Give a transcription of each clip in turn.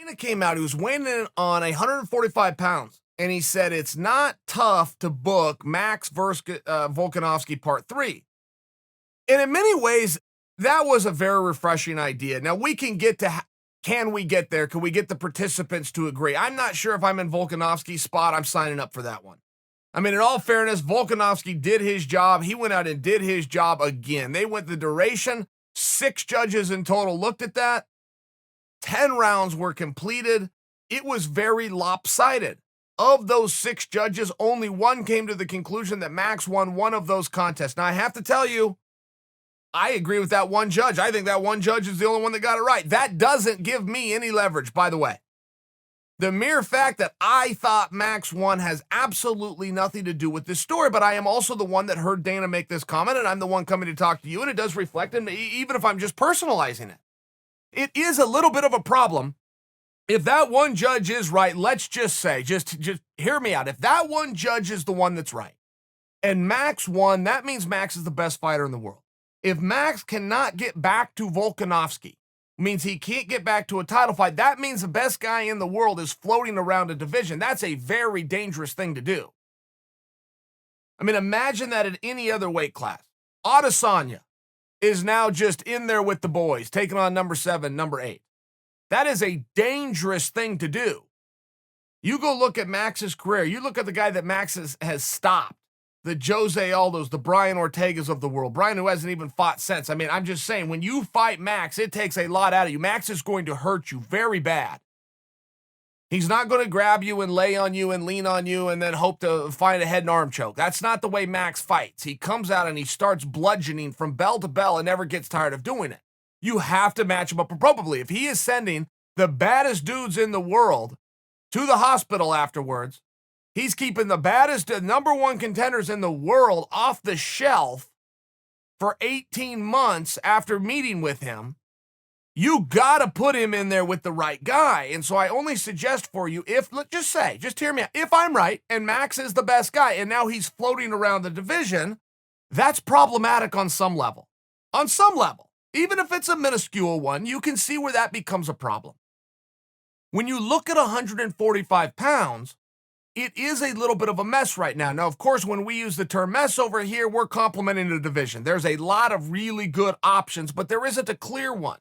Dana came out, he was weighing in on 145 pounds, and he said it's not tough to book Max versus Volkanovski Part 3. And in many ways, that was a very refreshing idea. Now, we can get to, can we get there? Can we get the participants to agree? I'm not sure if I'm in Volkanovski's spot. I'm signing up for that one. I mean, in all fairness, Volkanovski did his job. He went out and did his job again. They went the duration. 6 judges in total looked at that. 10 rounds were completed. It was very lopsided. Of those 6 judges, only one came to the conclusion that Max won one of those contests. Now, I have to tell you, I agree with that one judge. I think that one judge is the only one that got it right. That doesn't give me any leverage, by the way. The mere fact that I thought Max won has absolutely nothing to do with this story, but I am also the one that heard Dana make this comment, and I'm the one coming to talk to you, and it does reflect on me, even if I'm just personalizing it. It is a little bit of a problem. If that one judge is right, let's just say, just hear me out. If that one judge is the one that's right, and Max won, that means Max is the best fighter in the world. If Max cannot get back to Volkanovski, means he can't get back to a title fight, that means the best guy in the world is floating around a division. That's a very dangerous thing to do. I mean, imagine that at any other weight class. Adesanya is now just in there with the boys, taking on number 7, number 8. That is a dangerous thing to do. You go look at Max's career. You look at the guy that Max has stopped. The Jose Aldos, the Brian Ortegas of the world. Brian who hasn't even fought since. I mean, I'm just saying, when you fight Max, it takes a lot out of you. Max is going to hurt you very bad. He's not going to grab you and lay on you and lean on you and then hope to find a head and arm choke. That's not the way Max fights. He comes out and he starts bludgeoning from bell to bell and never gets tired of doing it. You have to match him up appropriately. If he is sending the baddest dudes in the world to the hospital afterwards, he's keeping the baddest, number 1 contenders in the world off the shelf for 18 months after meeting with him. You got to put him in there with the right guy. And so I only suggest for you, if, let's just say, just hear me out, if I'm right and Max is the best guy and now he's floating around the division, that's problematic on some level. On some level, even if it's a minuscule one, you can see where that becomes a problem. When you look at 145 pounds, it is a little bit of a mess right now. Now, of course, when we use the term mess over here, we're complimenting the division. There's a lot of really good options, but there isn't a clear one.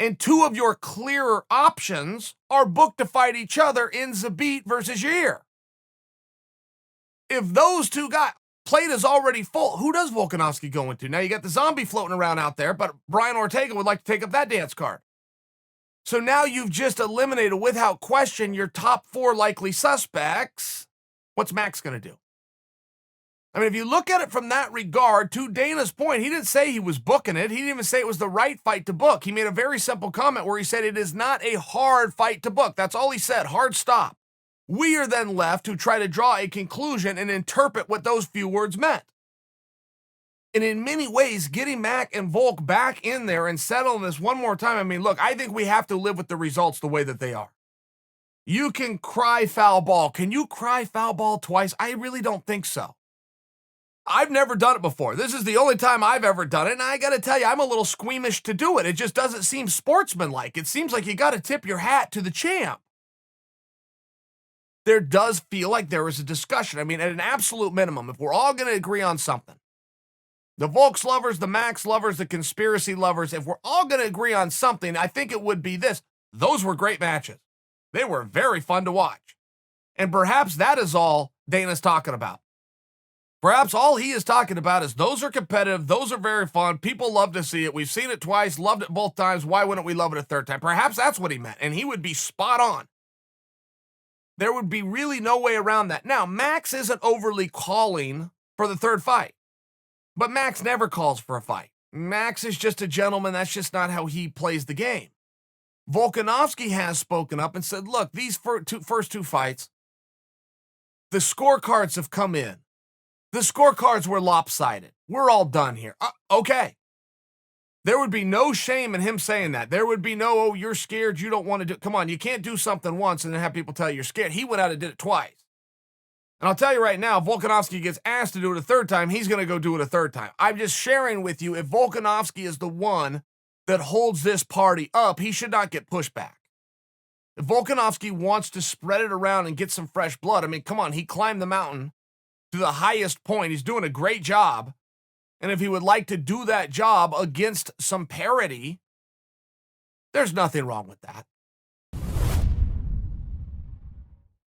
And 2 of your clearer options are booked to fight each other in Zabit versus Yair. If those 2 guys, plate is already full, who does Volkanovski go into? Now, you got the zombie floating around out there, but Brian Ortega would like to take up that dance card. So now you've just eliminated, without question, your top 4 likely suspects. What's Max going to do? I mean, if you look at it from that regard, to Dana's point, he didn't say he was booking it. He didn't even say it was the right fight to book. He made a very simple comment where he said it is not a hard fight to book. That's all he said, hard stop. We are then left to try to draw a conclusion and interpret what those few words meant. And in many ways, getting Mac and Volk back in there and settling this one more time, I mean, look, I think we have to live with the results the way that they are. You can cry foul ball. Can you cry foul ball twice? I really don't think so. I've never done it before. This is the only time I've ever done it, and I got to tell you, I'm a little squeamish to do it. It just doesn't seem sportsmanlike. It seems like you got to tip your hat to the champ. There does feel like there is a discussion. I mean, at an absolute minimum, if we're all going to agree on something, the Volks lovers, the Max lovers, the conspiracy lovers, if we're all going to agree on something, I think it would be this. Those were great matches. They were very fun to watch. And perhaps that is all Dana's talking about. Perhaps all he is talking about is those are competitive, those are very fun, people love to see it, we've seen it twice, loved it both times, why wouldn't we love it a third time? Perhaps that's what he meant, and he would be spot on. There would be really no way around that. Now, Max isn't overly calling for the third fight, but Max never calls for a fight. Max is just a gentleman, that's just not how he plays the game. Volkanovski has spoken up and said, look, these first two fights, the scorecards have come in. The scorecards were lopsided. We're all done here. Okay. There would be no shame in him saying that. There would be no, oh, you're scared, you don't want to do it. Come on, you can't do something once and then have people tell you you're scared. He went out and did it twice. And I'll tell you right now, if Volkanovski gets asked to do it a third time, he's going to go do it a third time. I'm just sharing with you, if Volkanovski is the one that holds this party up, he should not get pushback. If Volkanovski wants to spread it around and get some fresh blood, I mean, come on, he climbed the mountain to the highest point. He's doing a great job. And if he would like to do that job against some parity, there's nothing wrong with that.